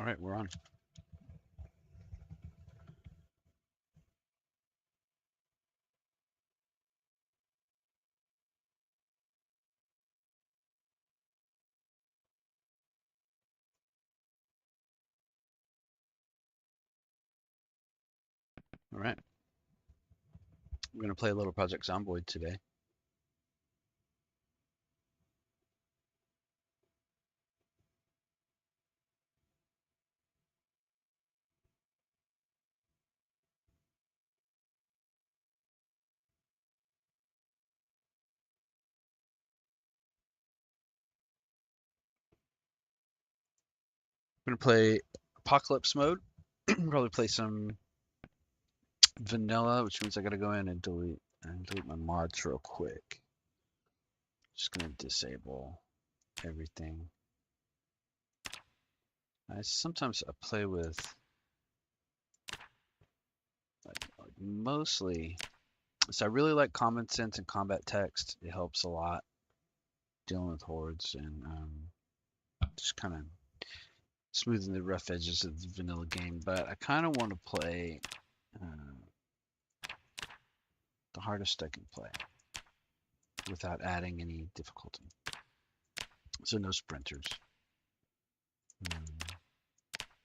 All right, we're on. All right. We're going to play a little Project Zomboid today. We're going to play Apocalypse mode. Probably play some vanilla, which means I got to go in and delete my mods real quick. Just going to disable everything. Sometimes I play with mostly. So I really like common sense and combat text. It helps a lot dealing with hordes and just kind of smoothing the rough edges of the vanilla game. But I kind of want to play the hardest I can play without adding any difficulty. So no sprinters,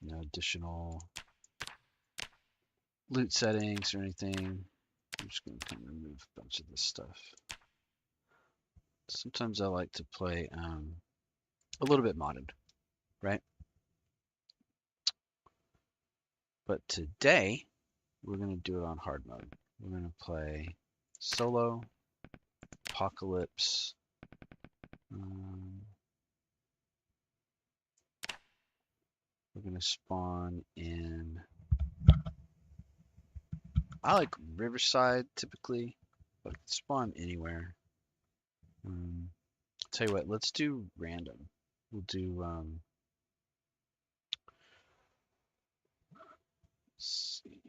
no additional loot settings or anything. I'm just going to kind of remove a bunch of this stuff. Sometimes I like to play a little bit modded, right? But today we're going to do it on hard mode. We're going to play solo, apocalypse. We're going to spawn in. I like Riverside typically, but spawn anywhere. Tell you what, let's do random. We'll do let's see.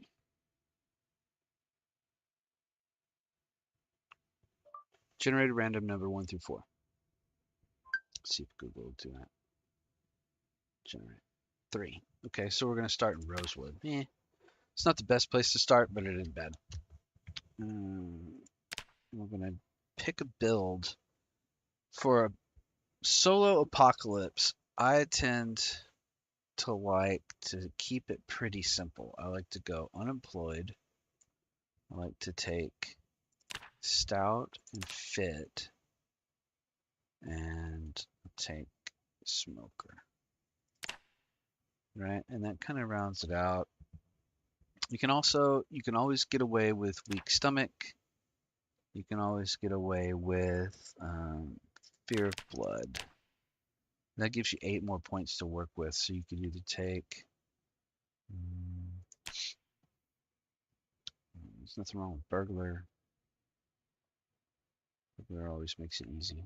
Generate a random number 1 through 4. Let's see if Google will do that. Generate 3. Okay, so we're gonna start in Rosewood. It's not the best place to start, but it isn't bad. We're gonna pick a build for a solo apocalypse. I tend to like to keep it pretty simple. I like to go unemployed. I like to take stout and fit, and take smoker. Right, and that kind of rounds it out. You can always get away with weak stomach. You can always get away with fear of blood. That gives you 8 more points to work with, so you could either take. There's nothing wrong with burglar. Burglar always makes it easy.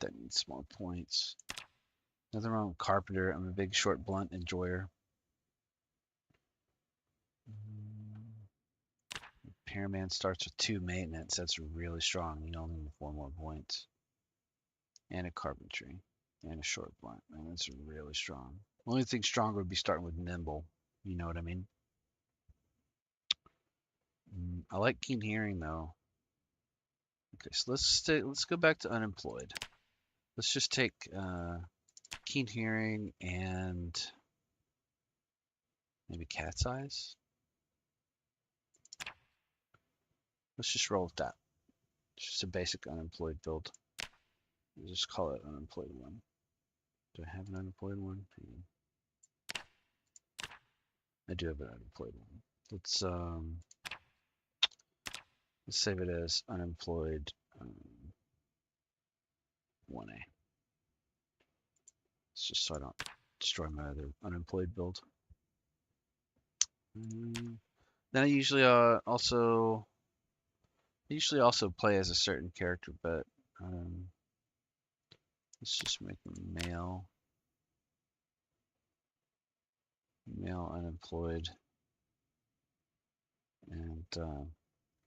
That needs small points. Nothing wrong with carpenter. I'm a big short blunt enjoyer. Repairman starts with 2 maintenance. That's really strong. You only need 4 more points. And a carpentry. And a short blunt. And that's really strong. Only thing stronger would be starting with nimble. You know what I mean? I like keen hearing though. Okay, so let's go back to unemployed. Let's just take keen hearing and maybe cat's eyes. Let's just roll with that. It's just a basic unemployed build. We'll just call it unemployed 1. Do I have an unemployed 1? I do have an unemployed 1. Let's save it as unemployed 1A. It's just so I don't destroy my other unemployed build. Then I usually also play as a certain character, but let's just make them male unemployed, and can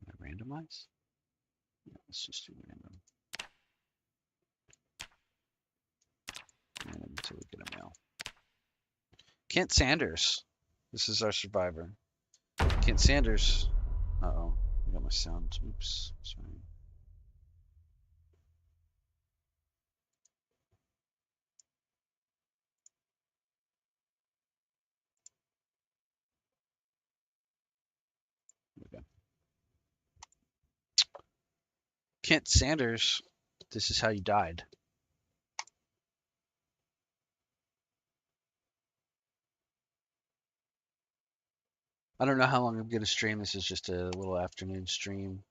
I randomize? Yeah, let's just do random. And until we get a male. Kent Sanders. This is our survivor. Kent Sanders. Uh-oh. I got my sound. Oops. Sorry. Okay. Kent Sanders. This is how you died. I don't know how long I'm going to stream. This is just a little afternoon stream.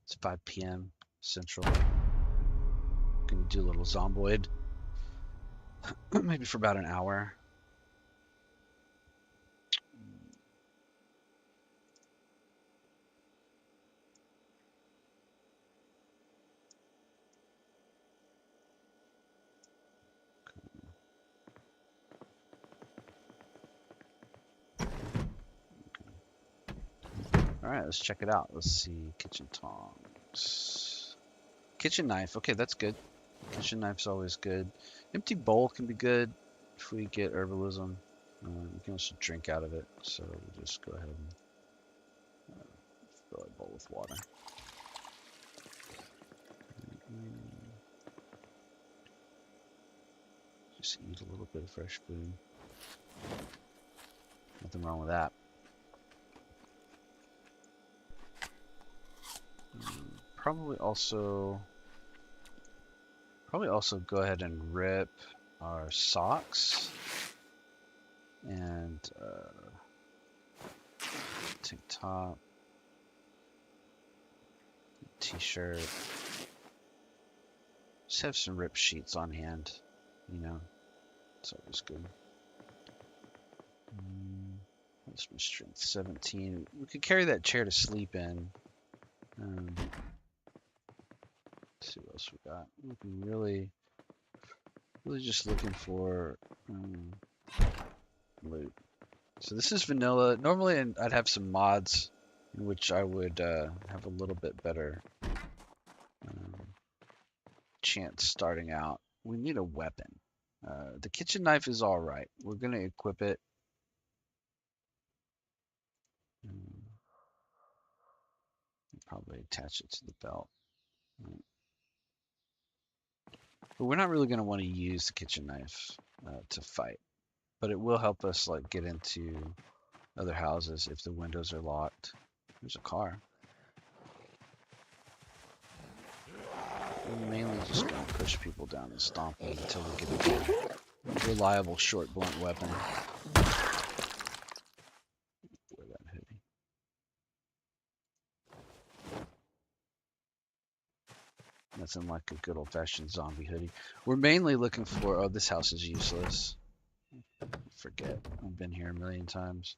It's 5 p.m. Central. Going to do a little Zomboid. Maybe for about an hour. All right, let's check it out. Let's see. Kitchen tongs. Kitchen knife. Okay, that's good. Kitchen knife's always good. Empty bowl can be good if we get herbalism. We can also drink out of it. So we'll just go ahead and fill our bowl with water. Just eat a little bit of fresh food. Nothing wrong with that. Probably also go ahead and rip our socks and tank top, t-shirt. Just have some rip sheets on hand, you know. It's always good. What's my strength? 17. We could carry that chair to sleep in. Let's see what else we got. Looking really just looking for loot. So this is vanilla. Normally I'd have some mods in which I would have a little bit better chance starting out. We need a weapon. The kitchen knife is all right. We're going to equip it. Probably attach it to the belt. But we're not really going to want to use the kitchen knife to fight. But it will help us like get into other houses if the windows are locked. There's a car. We're mainly just going to push people down and stomp them until we get a reliable short blunt weapon. Wear that hoodie. Nothing like a good old-fashioned zombie hoodie. We're mainly looking for... Oh, this house is useless. Forget. I've been here a million times.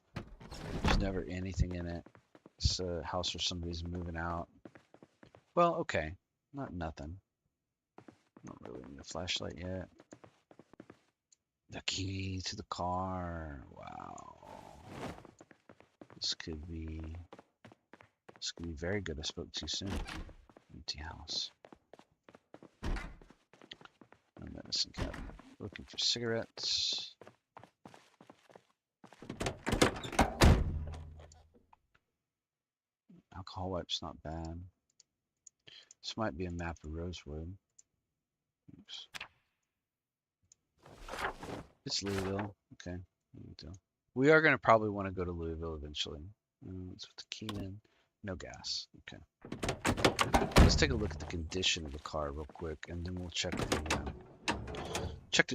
There's never anything in it. It's a house where somebody's moving out. Well, okay. Not nothing. Don't really need a flashlight yet. The key to the car. Wow. This could be very good. I spoke too soon. Empty house. A medicine cabinet. Looking for cigarettes. Alcohol wipe's not bad. This might be a map of Rosewood. Oops. It's Louisville. Okay. We are going to probably want to go to Louisville eventually. Let's put the key in. No gas. Okay. Let's take a look at the condition of the car real quick, and then we'll check the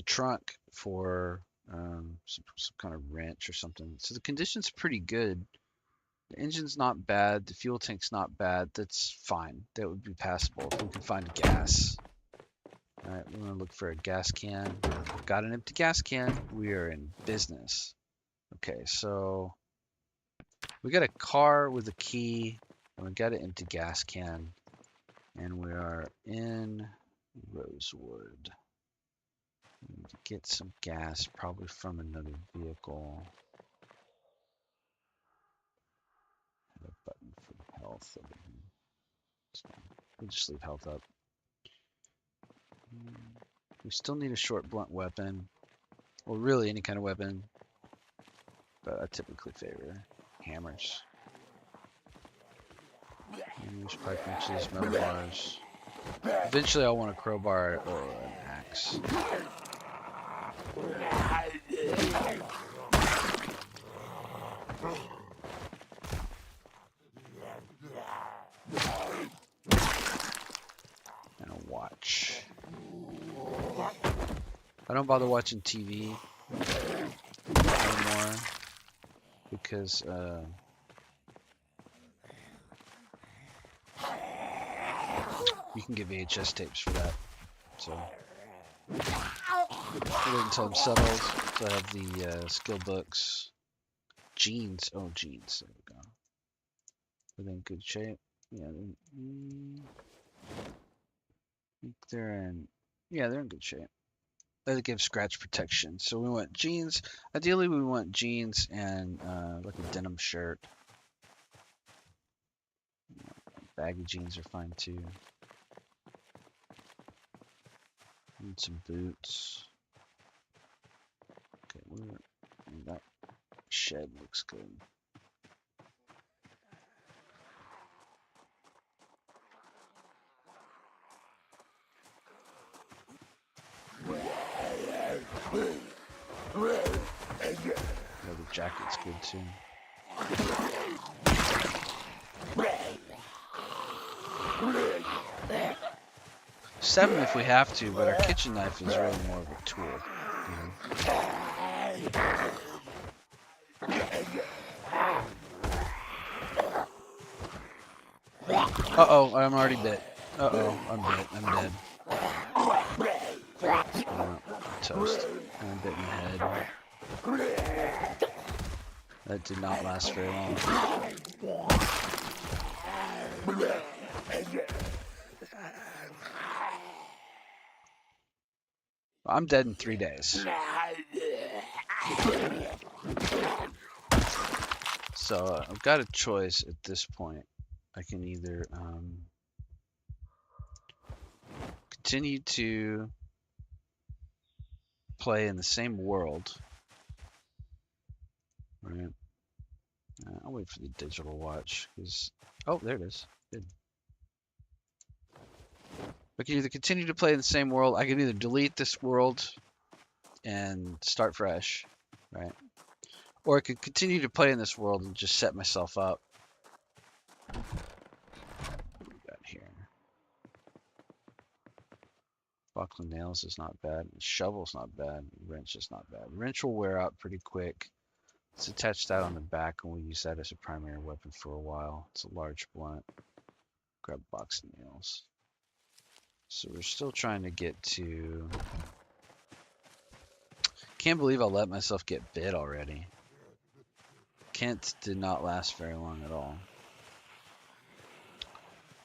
trunk for some kind of wrench or something. So the condition's pretty good. The engine's not bad. The fuel tank's not bad. That's fine. That would be passable if we can find gas. All right, we're gonna look for a gas can. Got an empty gas can. We are in business. Okay, so we got a car with a key, and we got an empty gas can, and we are in Rosewood. We need to get some gas, probably from another vehicle. Have a button for health over here. We'll just leave health up. We still need a short blunt weapon. Well, really any kind of weapon. But I typically favor hammers. Hammers, pipe wrenches, metal bars. Eventually I'll want a crowbar or an axe. And a watch. I don't bother watching TV anymore because you can get VHS tapes for that. So I'll wait until I'm settled. So I have the skill books. Jeans. Oh, jeans. There we go. Are they in good shape? Yeah. They're in. Yeah, they're in good shape. They give scratch protection. So we want jeans. Ideally, we want jeans and like a denim shirt. Baggy jeans are fine too. Need some boots. Okay, that shed looks good. Yeah, the jacket's good too. Seven if we have to, but our kitchen knife is really more of a tool. Uh-oh, I'm already bit. Uh-oh, I'm bit. I'm dead. Toast. I'm bit in the head. That did not last very long. I'm dead in 3 days. So I've got a choice at this point. I can either continue to play in the same world. Right. I'll wait for the digital watch because oh, there it is. Good. I can either continue to play in the same world. I can either delete this world and start fresh, right? Or I could continue to play in this world and just set myself up. What do we got here? Buckle nails is not bad. Shovel's not bad. Wrench is not bad. Wrench will wear out pretty quick. Let's attach that on the back and we'll use that as a primary weapon for a while. It's a large blunt. Grab a box of nails. So we're still trying to get to... Can't believe I let myself get bit already. Kent did not last very long at all.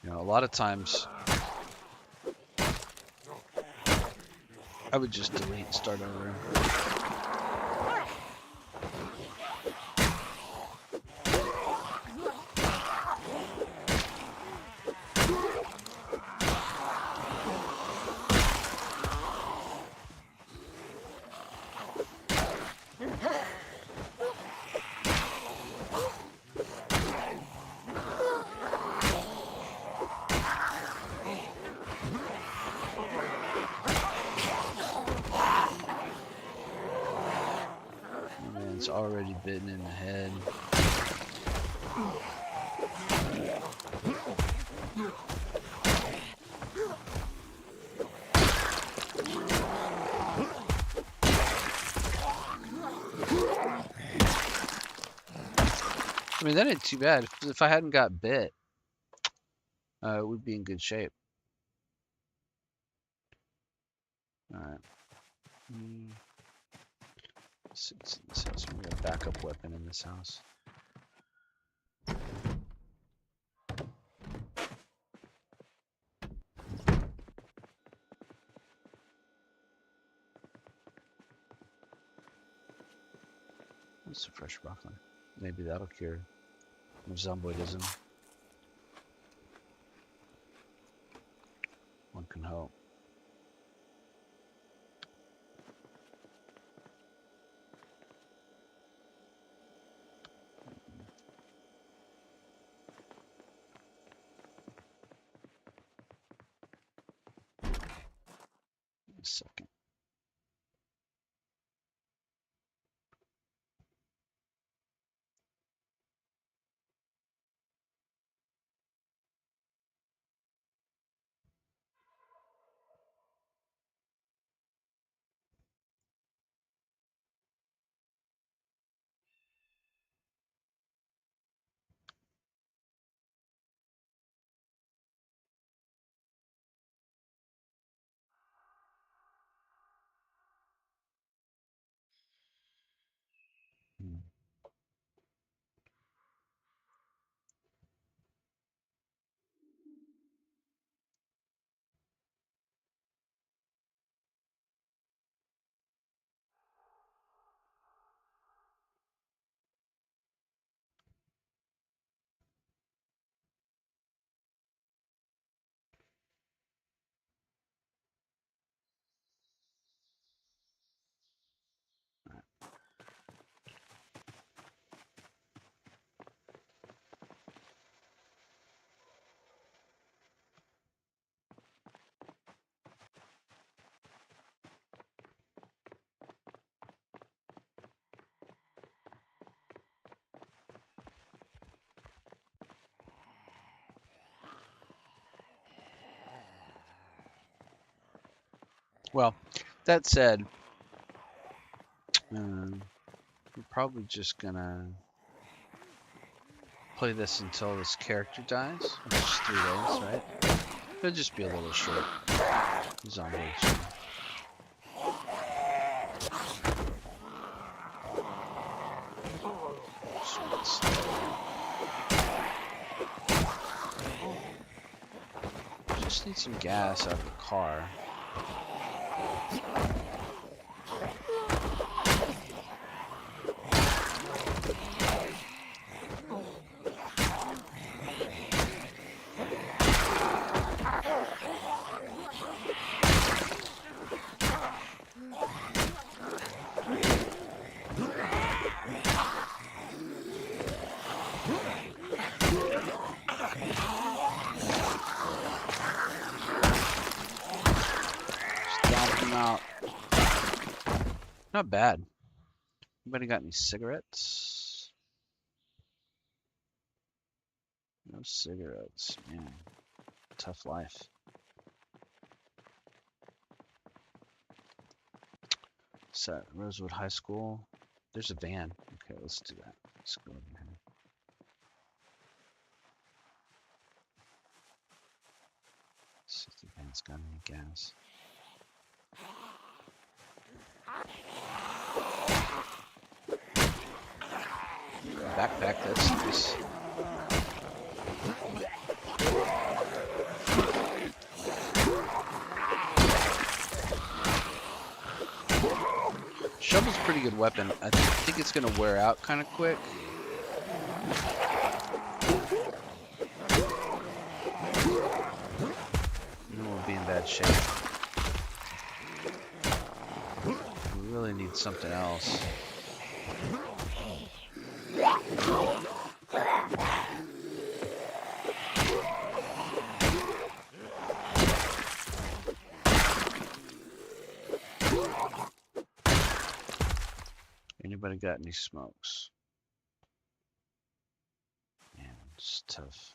You know, a lot of times I would just delete and start over. It's already bitten in the head. I mean, that ain't too bad. If I hadn't got bit, it would be in good shape. Alright. So we got a backup weapon in this house. That's a fresh broccoli. Maybe that'll cure zomboidism. One can hope. A second. Hmm. Well, that said, we're probably just gonna play this until this character dies, which is 3 days, right? It'll just be a little short. Zomboid. Just need some gas out of the car. Out. Not bad. Anybody got any cigarettes? No cigarettes, man. Tough life. So, Rosewood High School. There's a van. Okay, let's do that. Let's go over here. See if the van's got any gas. Backpack, that's nice. Shovel's a pretty good weapon. I think it's gonna wear out kind of quick. And then we'll be in bad shape. We really need something else. Anybody got any smokes? Man, it's tough.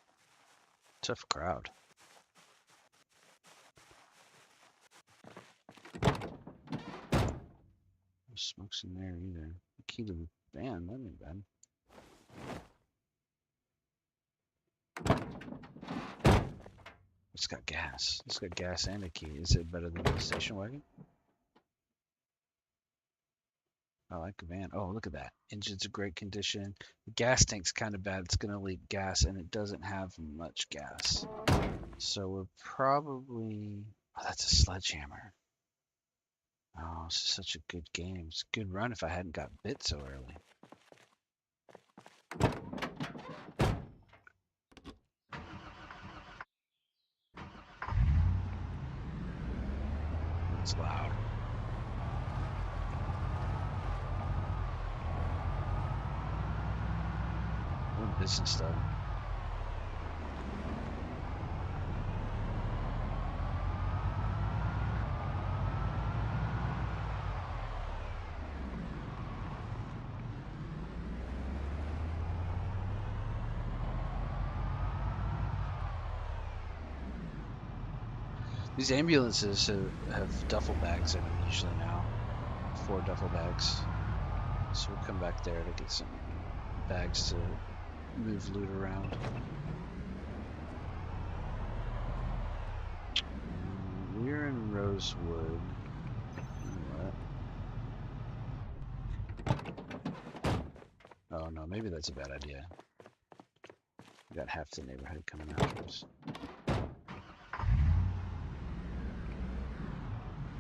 Tough crowd. No smokes in there either. Key to the van, that ain't bad. It's got gas. It's got gas and a key. Is it better than the station wagon? I like the van. Oh, look at that. Engine's in great condition. The gas tank's kind of bad. It's going to leak gas, and it doesn't have much gas. So we're probably... Oh, that's a sledgehammer. Oh, this is such a good game. It's a good run if I hadn't got bit so early. It's loud. Doing business stuff. These ambulances have duffel bags in them usually now. 4 duffel bags. So we'll come back there to get some bags to move loot around. We're in Rosewood. What? Oh no, maybe that's a bad idea. We got half the neighborhood coming after us.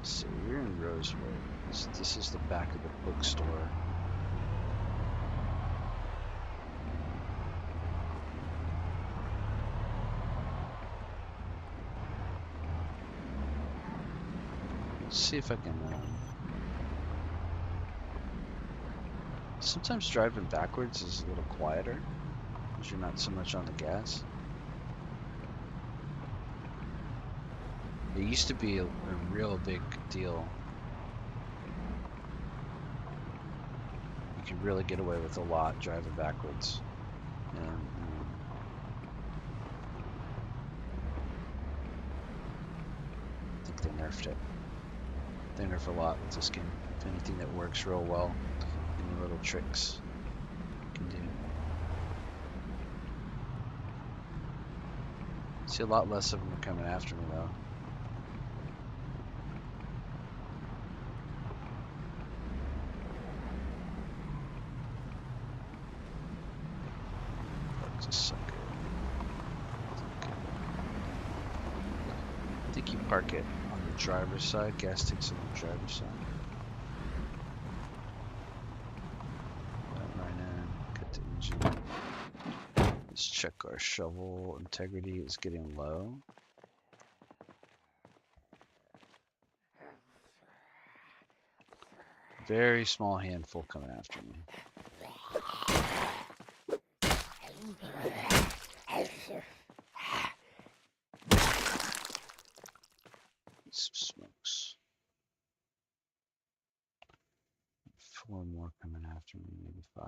So we're in Rosewood. This is the back of the bookstore. Let's see if I can. Sometimes driving backwards is a little quieter because you're not so much on the gas. It used to be a real big deal. You could really get away with a lot driving backwards. And, I think they nerfed it. They nerf a lot with this game. If anything that works real well, any little tricks you can do. See, a lot less of them are coming after me though. Just so good. I think you park it on the driver's side. Gas takes on the driver's side. Right in. Cut the engine. Let's check our shovel. Integrity is getting low. Very small handful coming after me. Some smokes. 4 more coming after me, maybe 5.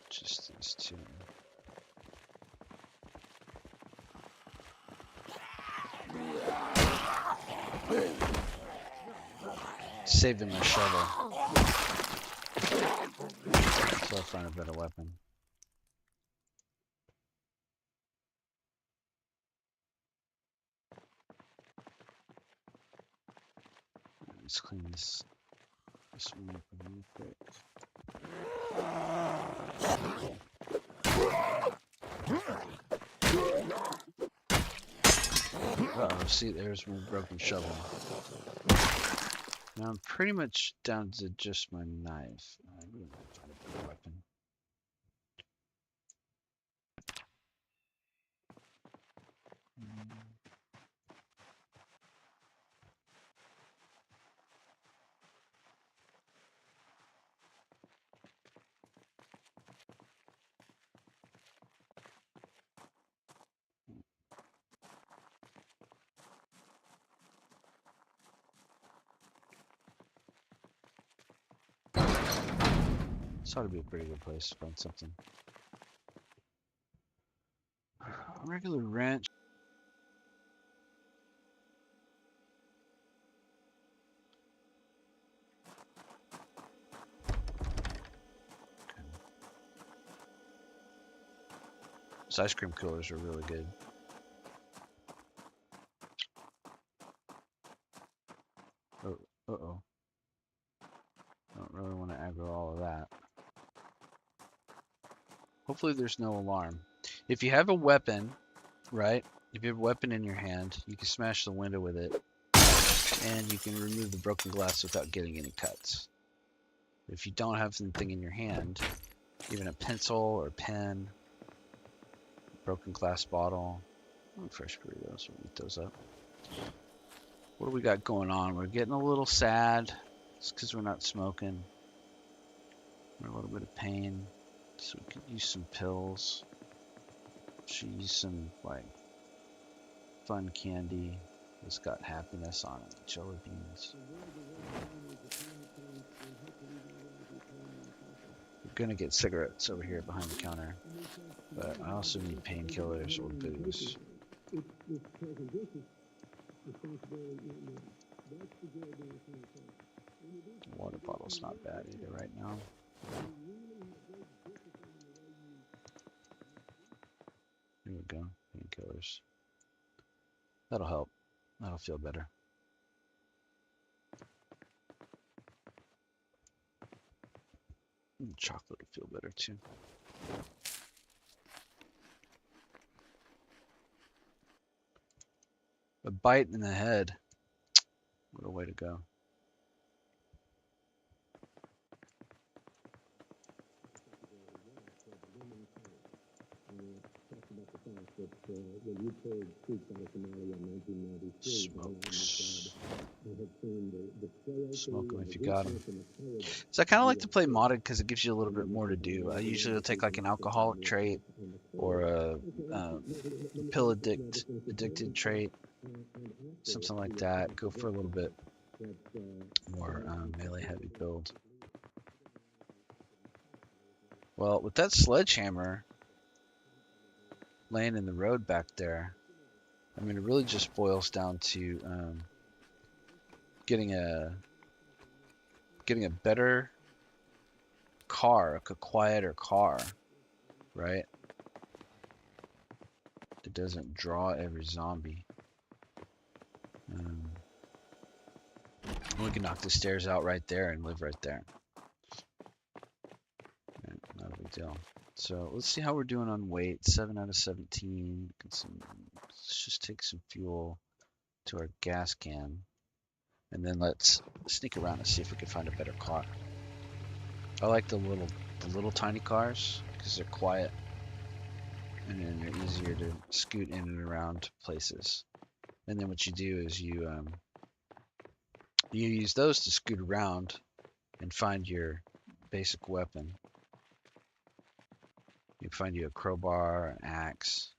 Just these 2. Saving my shovel. So I'll find a better weapon. Let's clean this one up real quick. Uh-oh, see, there's my broken shovel. Now I'm pretty much down to just my knife. I really want to find a better weapon. This ought to be a pretty good place to find something. Regular wrench. Okay. These ice cream coolers are really good. Oh, uh-oh. I don't really want to aggro all of that. Hopefully there's no alarm. If you have a weapon, right? If you have a weapon in your hand, you can smash the window with it. And you can remove the broken glass without getting any cuts. If you don't have anything in your hand, even a pencil or pen, broken glass bottle, fresh burritos, we'll eat those up. What do we got going on? We're getting a little sad. It's because we're not smoking. We're in a little bit of pain. So we could use some pills. Should use some like fun candy that's got happiness on it. Jelly beans. gonna get cigarettes over here behind the counter, but I also need painkillers or booze. Water bottle's not bad either right now. Here we go, painkillers. That'll help. That'll feel better. Chocolate will feel better too. A bite in the head. What a way to go. Smokes. Smoke them if you got them. So I kind of like to play modded because it gives you a little bit more to do. I usually will take like an alcoholic trait or a pill addicted trait, something like that. Go for a little bit more melee heavy build. Well, with that sledgehammer laying in the road back there, I mean, it really just boils down to getting a better car, a quieter car, right? It doesn't draw every zombie. We can knock the stairs out right there and live right there. Right, not a big deal. So let's see how we're doing on weight. 7 out of 17. Let's just take some fuel to our gas can. And then let's sneak around and see if we can find a better car. I like the little tiny cars because they're quiet and then they're easier to scoot in and around places. And then what you do is you use those to scoot around and find your basic weapon. You find you a crowbar, an axe.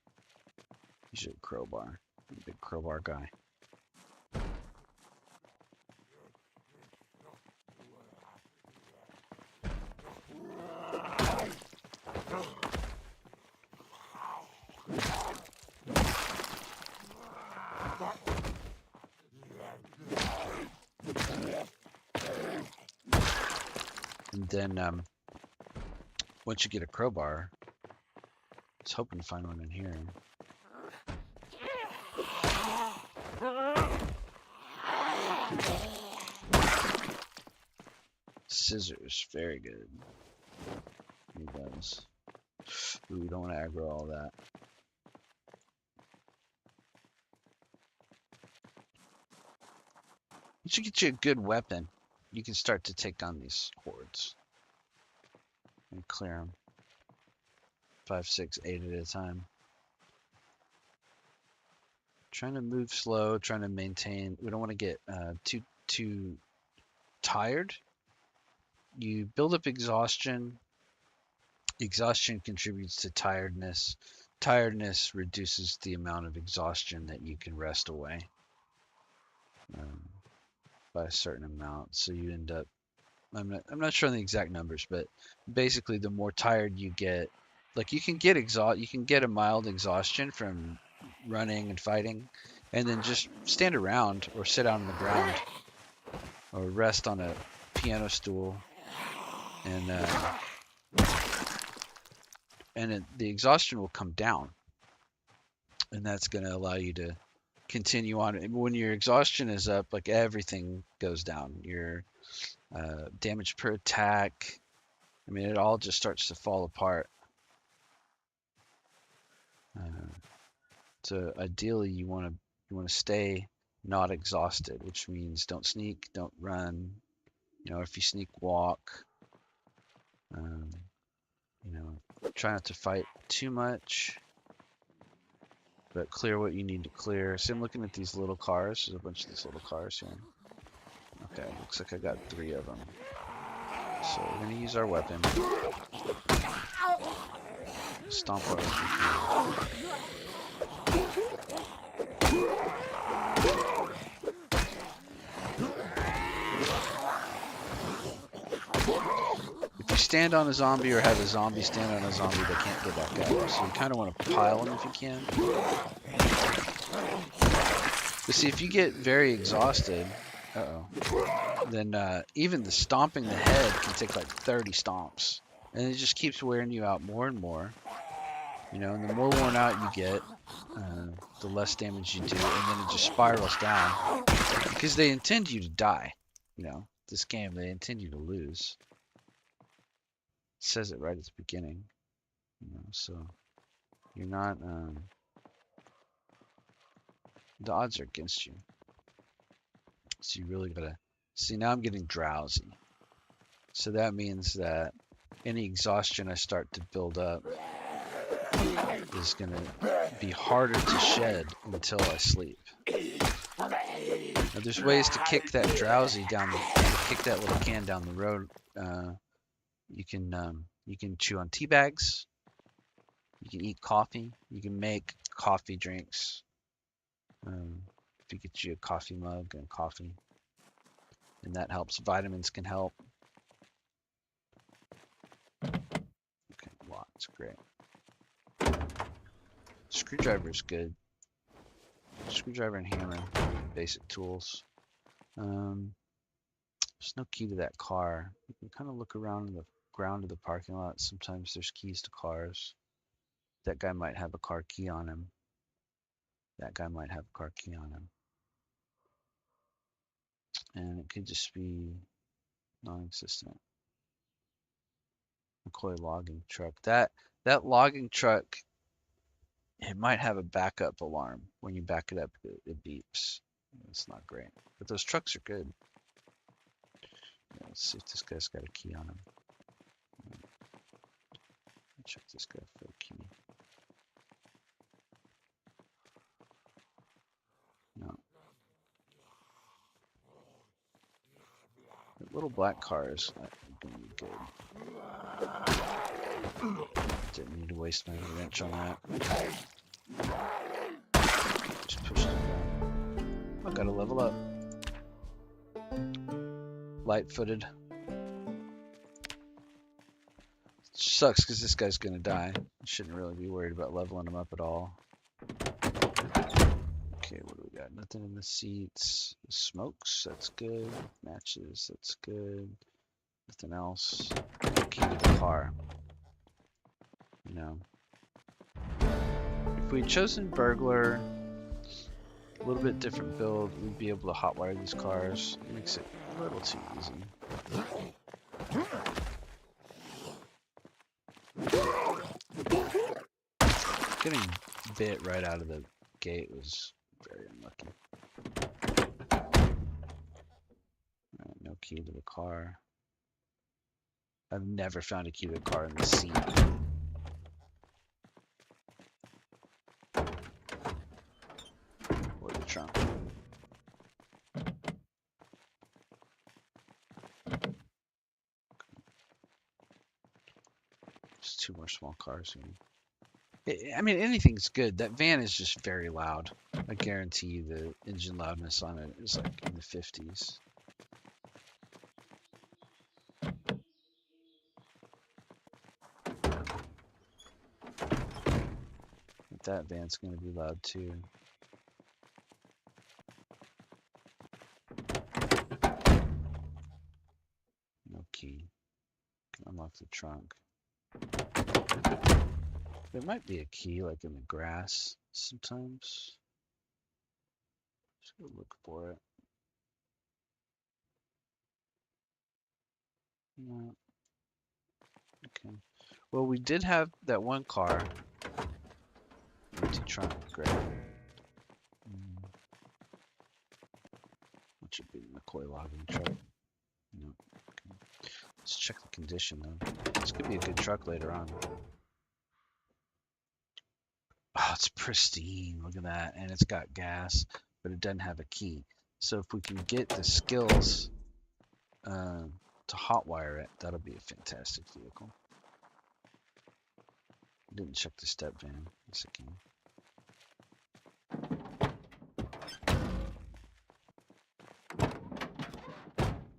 Usually a crowbar. I'm a big crowbar guy. And then once you get a crowbar, I was hoping to find one in here. Scissors, very good. Need those. Ooh, we don't want to aggro all that. Once you get you a good weapon, you can start to take on these hordes and clear them. 5, 6, 8 at a time. Trying to move slow, trying to maintain. We don't want to get too tired. You build up exhaustion. Exhaustion contributes to tiredness. Tiredness reduces the amount of exhaustion that you can rest away by a certain amount. So you end up, I'm not sure on the exact numbers, but basically the more tired you get, like you can get a mild exhaustion from running and fighting, and then just stand around or sit out on the ground or rest on a piano stool, and the exhaustion will come down, and that's going to allow you to continue on. When your exhaustion is up, like everything goes down. Your damage per attack, I mean, it all just starts to fall apart. So ideally, you want to stay not exhausted, which means don't sneak, don't run. You know, if you sneak, walk. You know, try not to fight too much, but clear what you need to clear. See, I'm looking at these little cars. There's a bunch of these little cars here. Okay, looks like I got 3 of them. So we're gonna use our weapon. Stomp our weapon. If you stand on a zombie or have a zombie stand on a zombie, they can't get back up. So you kind of want to pile them if you can. But see, if you get very exhausted, then even the stomping the head can take like 30 stomps. And it just keeps wearing you out more and more. You know, and the more worn out you get, the less damage you do, and then it just spirals down. Because they intend you to die. You know, this game, they intend you to lose. It says it right at the beginning. You know, so you're not, the odds are against you. So you really gotta, see, now I'm getting drowsy. So that means that any exhaustion I start to build up is gonna be harder to shed until I sleep. Now, there's ways to kick that drowsy down, kick that little can down the road. You can chew on tea bags. You can eat coffee. You can make coffee drinks. If you get you a coffee mug and coffee, and that helps. Vitamins can help. Okay, lots, great. Screwdriver is good. Screwdriver and hammer, basic tools. There's no key to that car. You can kind of look around in the ground of the parking lot. Sometimes there's keys to cars. That guy might have a car key on him. That guy might have a car key on him. And it could just be non-existent. McCoy logging truck. That logging truck, it might have a backup alarm. When you back it up, it beeps. It's not great. But those trucks are good. Yeah, let's see if this guy's got a key on him. Check this guy for a key. No. That little black car is going to be good. Didn't need to waste my wrench on that. Just pushed it down. I gotta level up. Light-footed. Sucks because this guy's gonna die. Shouldn't really be worried about leveling him up at all. Okay, what do we got? Nothing in the seats. Smokes, that's good. Matches, that's good. Nothing else. Key to the car. You know. If we'd chosen burglar, a little bit different build, we'd be able to hotwire these cars. It makes it a little too easy. Getting bit right out of the gate was very unlucky. Alright, no key to the car. I've never found a key to the car in the seat. Or the trunk. Just two more small cars here. I mean, anything's good. That van is just very loud. I guarantee you the engine loudness on it is like in the 50s. But that van's going to be loud too. No key. Can unlock the trunk. There might be a key like in the grass sometimes. Just go look for it. No. Okay. Well, we did have that one car. Empty trunk, great. What should be the McCoy logging truck? No. Okay. Let's check the condition though. This could be a good truck later on. Oh, it's pristine. Look at that. And it's got gas, but it doesn't have a key. So if we can get the skills to hotwire it, that'll be a fantastic vehicle. Didn't check the step van. Yes, I can.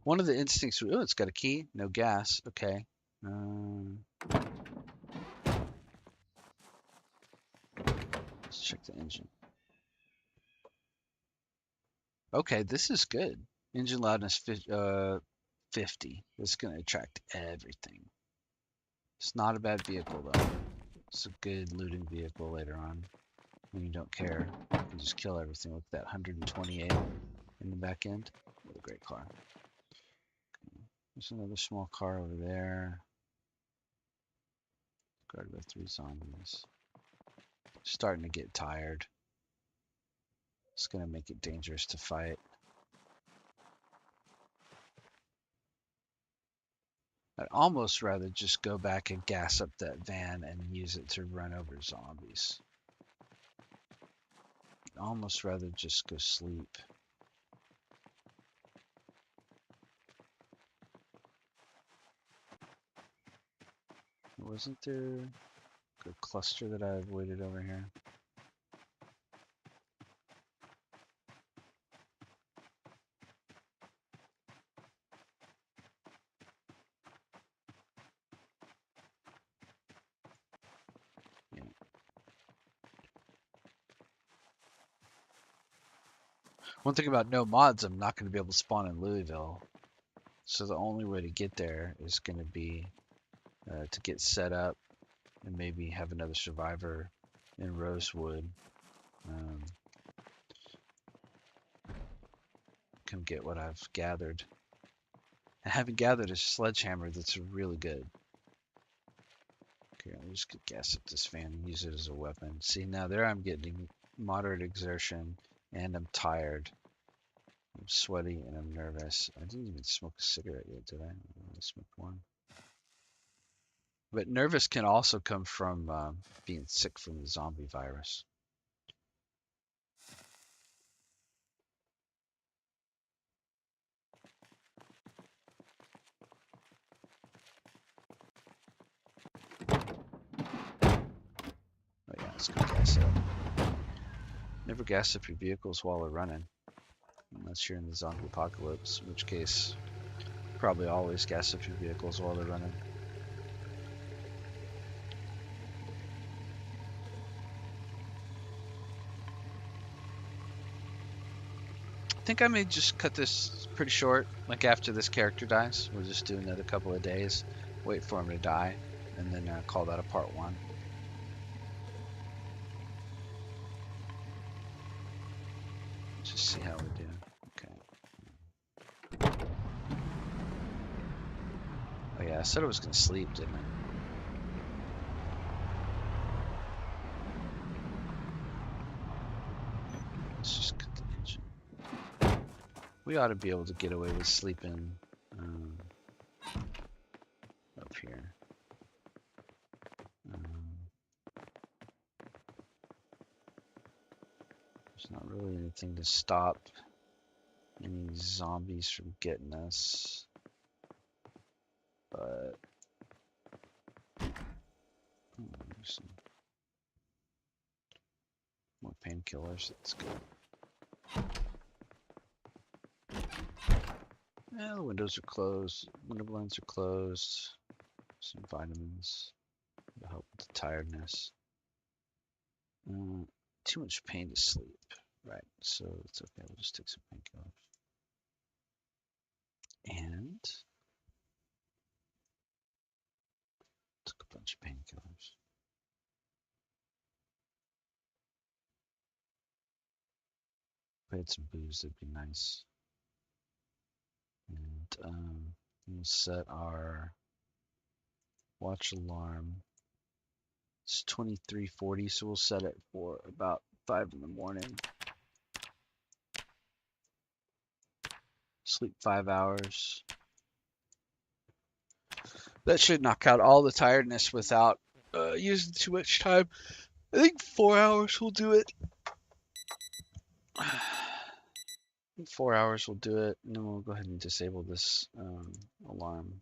One of the instincts, oh, it's got a key, no gas. Okay. Let's check the engine. Okay, this is good. Engine loudness 50. This is going to attract everything. It's not a bad vehicle though. It's a good looting vehicle later on when you don't care. You can just kill everything. Look at that 128 in the back end. What a great car. There's another small car over there. Guarded by 3 zombies. Starting to get tired. It's going to make it dangerous to fight. I'd almost rather just go back and gas up that van and use it to run over zombies. I'd almost rather just go sleep. Wasn't there a cluster that I avoided over here? Yeah. One thing about no mods, I'm not going to be able to spawn in Louisville. So the only way to get there is going to be to get set up and maybe have another survivor in Rosewood. Come get what I've gathered. I haven't gathered a sledgehammer that's really good. Okay, I'll just get gas up this fan and use it as a weapon. See, now there I'm getting moderate exertion and I'm tired. I'm sweaty and I'm nervous. I didn't even smoke a cigarette yet, did I? I only smoked one. But nervous can also come from being sick from the zombie virus. Oh yeah, let's go gas up. Never gas up your vehicles while they're running. Unless you're in the zombie apocalypse, in which case probably always gas up your vehicles while they're running. I think I may just cut this pretty short. Like after this character dies, we'll just do another couple of days, wait for him to die, and then call that a part 1. Just see how we do. Okay. Oh yeah, I said I was gonna sleep, didn't I? Let's just cut the engine. We ought to be able to get away with sleeping up here. There's not really anything to stop any zombies from getting us. But some more painkillers. That's good. Yeah, the windows are closed. Window blinds are closed. Some vitamins to help with the tiredness. Too much pain to sleep. Right, so it's okay. We'll just take some painkillers. And took a bunch of painkillers. If I had some booze, that'd be nice. And we'll set our watch alarm. It's 23:40, so we'll set it for about 5 in the morning. Sleep 5 hours. That should knock out all the tiredness without using too much time. I think 4 hours will do it. 4 hours will do it, and then we'll go ahead and disable this alarm.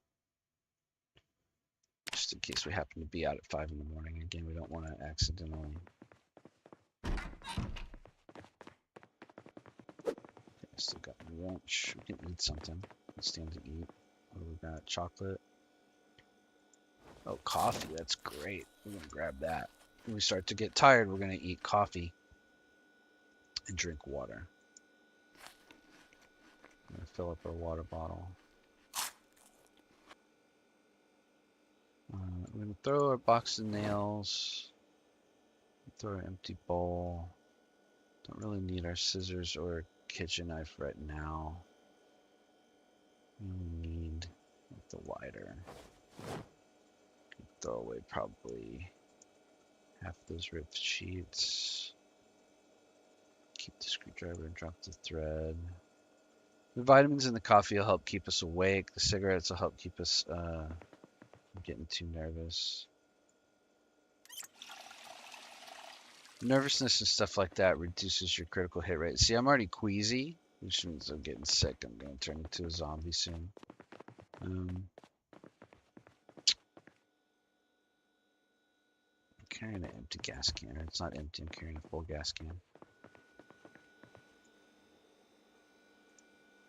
Just in case we happen to be out at 5 in the morning. Again, we don't want to accidentally. Okay, I still got my lunch. We can eat something. Let's stand to eat. What do we got? Chocolate. Oh, coffee. That's great. We're going to grab that. When we start to get tired, we're going to eat coffee and drink water. I'm going to fill up our water bottle. We're going to throw our box of nails. Throw an empty bowl. Don't really need our scissors or kitchen knife right now. We need the lighter. Throw away probably half those ripped sheets. Keep the screwdriver and drop the thread. The vitamins in the coffee will help keep us awake. The cigarettes will help keep us from getting too nervous. Nervousness and stuff like that reduces your critical hit rate. See, I'm already queasy, which means I'm getting sick. I'm going to turn into a zombie soon. I'm carrying an empty gas can. It's not empty. I'm carrying a full gas can.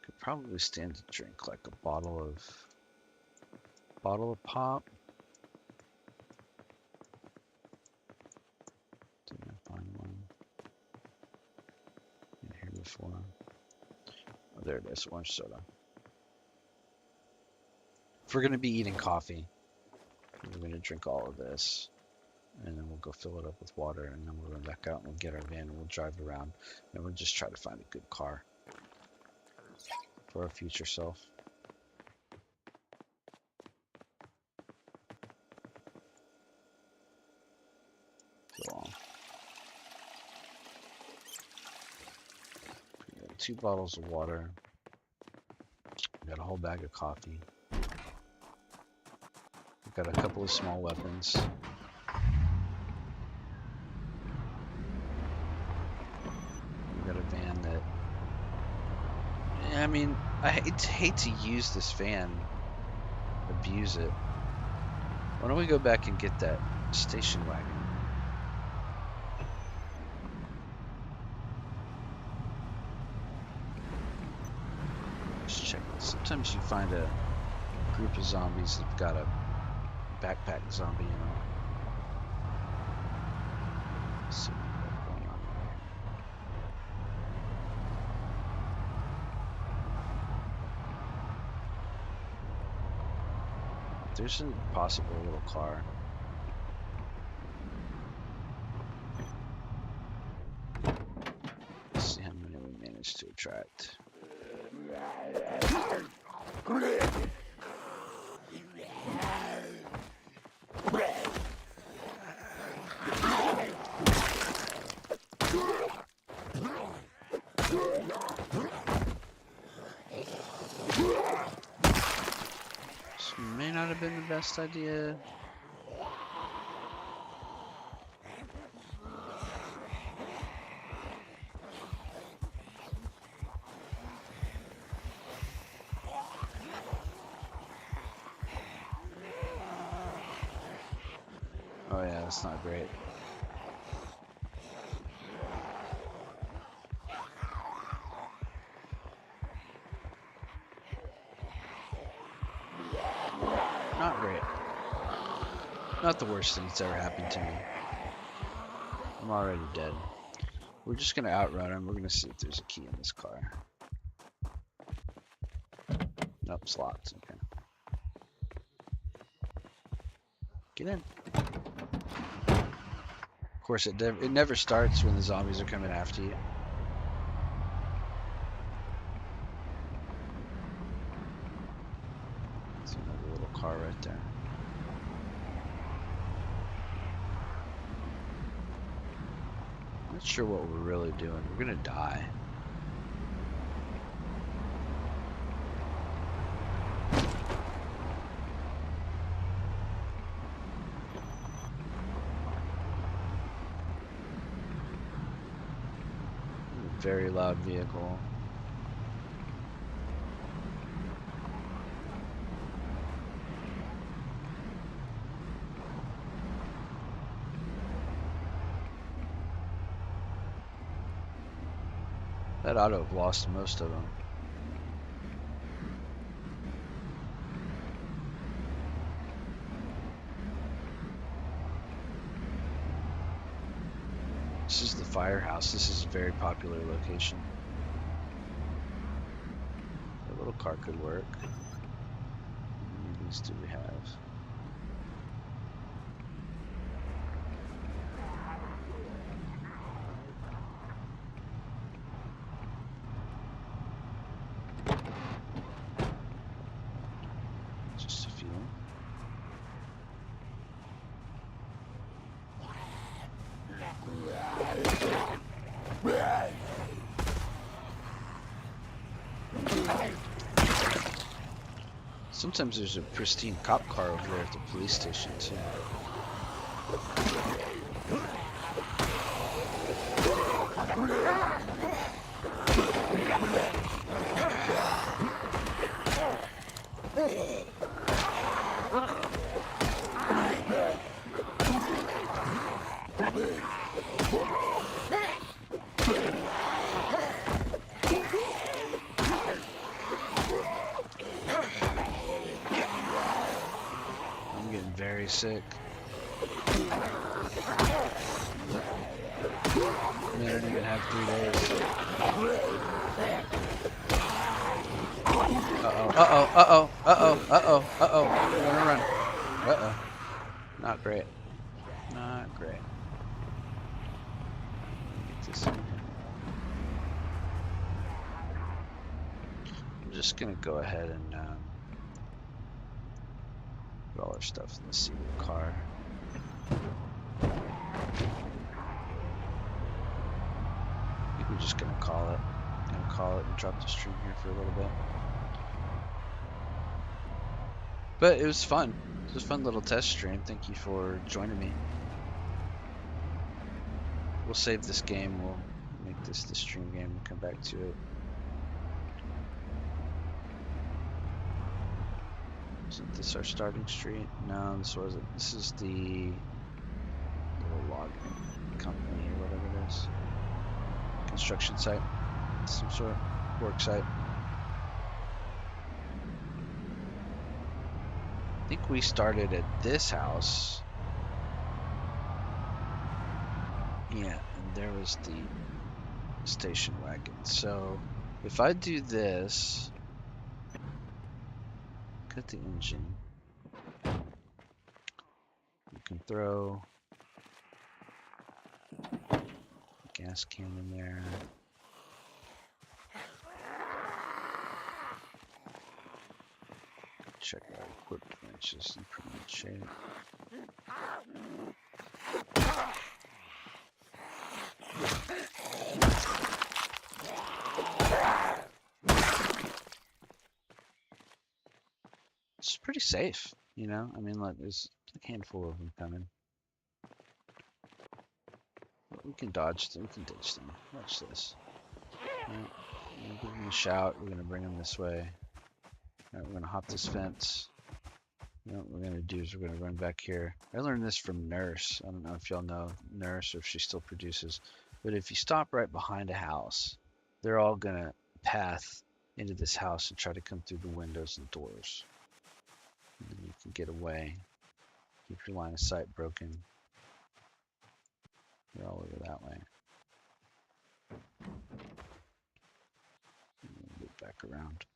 Could probably stand to drink like a bottle of pop. Didn't I find one in here before? Oh, there it is. Orange soda. If we're going to be eating coffee, we're going to drink all of this. And then we'll go fill it up with water. And then we'll run back out and we'll get our van and we'll drive around. And we'll just try to find a good car for our future self. So, 2 bottles of water. Got a whole bag of coffee. We've got a couple of small weapons. We've got a van that... I mean, I hate to use this van. Abuse it. Why don't we go back and get that station wagon? Let's check it. Sometimes you find a group of zombies that've got a backpack zombie, you know. Let's see what's going on there. There's a possible little car. Let's see how many we managed to attract. This may not have been the best idea. Oh yeah, that's not great. Not great. Not the worst thing that's ever happened to me. I'm already dead. We're just gonna outrun him. We're gonna see if there's a key in this car. Nope, slots. Okay. Get in. Of course, it never starts when the zombies are coming after you. There's another little car right there. Not sure what we're really doing. We're gonna die. Very loud vehicle. That ought to have lost most of them. This is the firehouse. This is a very popular location. A little car could work. How many of these do we have? Just a few. Sometimes there's a pristine cop car over there at the police station too. I'm getting very sick. I mean, I didn't even have 3 days. Uh-oh. Run. Uh-oh. Not great. Not great. Get this in here. I'm just gonna go ahead and put all our stuff in the single car. I think we're just gonna call it. And drop the stream here for a little bit. But it was fun. It was a fun little test stream. Thank you for joining me. We'll save this game. We'll make this the stream game and come back to it. Isn't this our starting street? No, this wasn't. This is the little log company or whatever it is. Construction site. Some sort of work site. I think we started at this house. Yeah, and there was the station wagon. So if I do this, cut the engine, you can throw a gas can in there. Check our equipment, it's just in pretty good shape. It's pretty safe, you know? I mean, like, there's a handful of them coming. But we can dodge them, we can ditch them. Watch this. Right. We're gonna give them a shout, we're gonna bring them this way. Alright, we're gonna hop this fence. You know, what we're gonna do is we're gonna run back here. I learned this from Nurse. I don't know if y'all know Nurse or if she still produces. But if you stop right behind a house, they're all gonna path into this house and try to come through the windows and doors. And then you can get away. Keep your line of sight broken. They're all over that way. And then loop back around.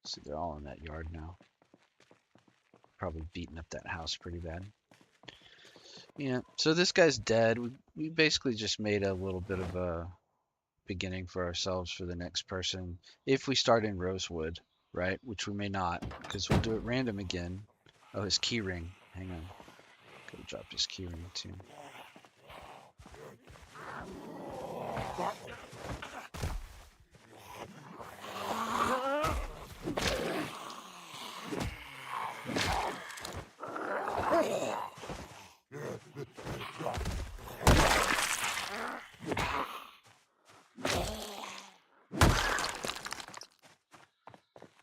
See, they're all in that yard now. Probably beating up that house pretty bad. Yeah, so this guy's dead. We basically just made a little bit of a beginning for ourselves for the next person. If we start in Rosewood, right? Which we may not, because we'll do it random again. Oh, his key ring. Hang on. Gotta drop his key ring too.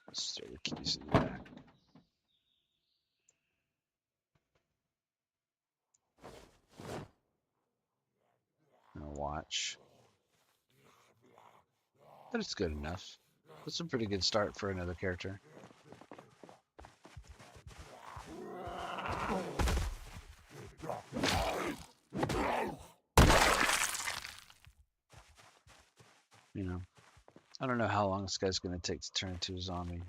Let's throw the keys in the back. I'm gonna watch. But it's good enough. That's a pretty good start for another character. You know, I don't know how long this guy's going to take to turn into a zombie.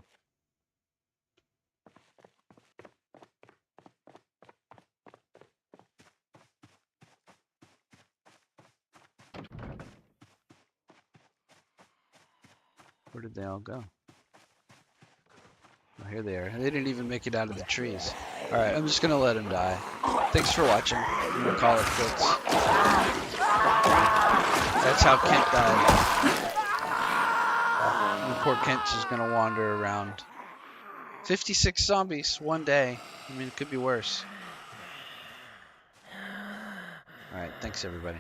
Where did they all go? Oh, here they are. They didn't even make it out of the trees. Alright, I'm just going to let him die. Thanks for watching. I'm going to call it quits. That's how Kent died. And poor Kent's just going to wander around. 56 zombies one day. I mean, it could be worse. Alright, thanks everybody.